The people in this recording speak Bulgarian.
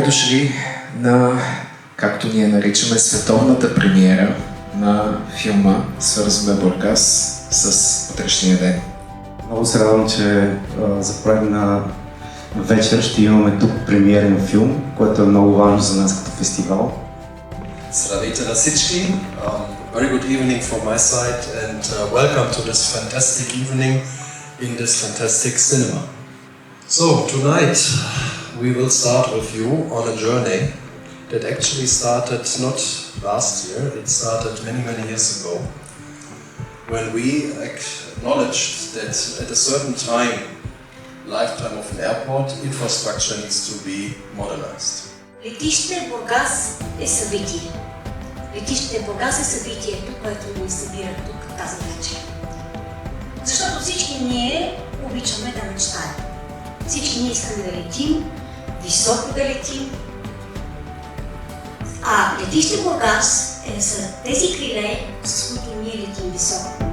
дошли на, както ние наричаме, световната премиера на филма "Свързваме Бургас" с утрешния ден. Много се радвам, че за поредна вечер ще имаме тук премиерен филм, което е много важно за нас като фестивал. Здравейте на всички. Very good evening from my side and welcome to this fantastic evening in this fantastic cinema. So tonight we will start with you on a journey that actually started not last year, it started many years ago when we acknowledged that at a certain time, lifetime of an airport, infrastructure needs to be modernized. Летище Бургас е събитие. Летище Бургас е събитието, което ни събира тук тази вечер. Защото всички ние обичаме да мечтаем. Всички ние искаме да летим, високо да летим. А летище Бургас е за тези криле, с които ние летим високо.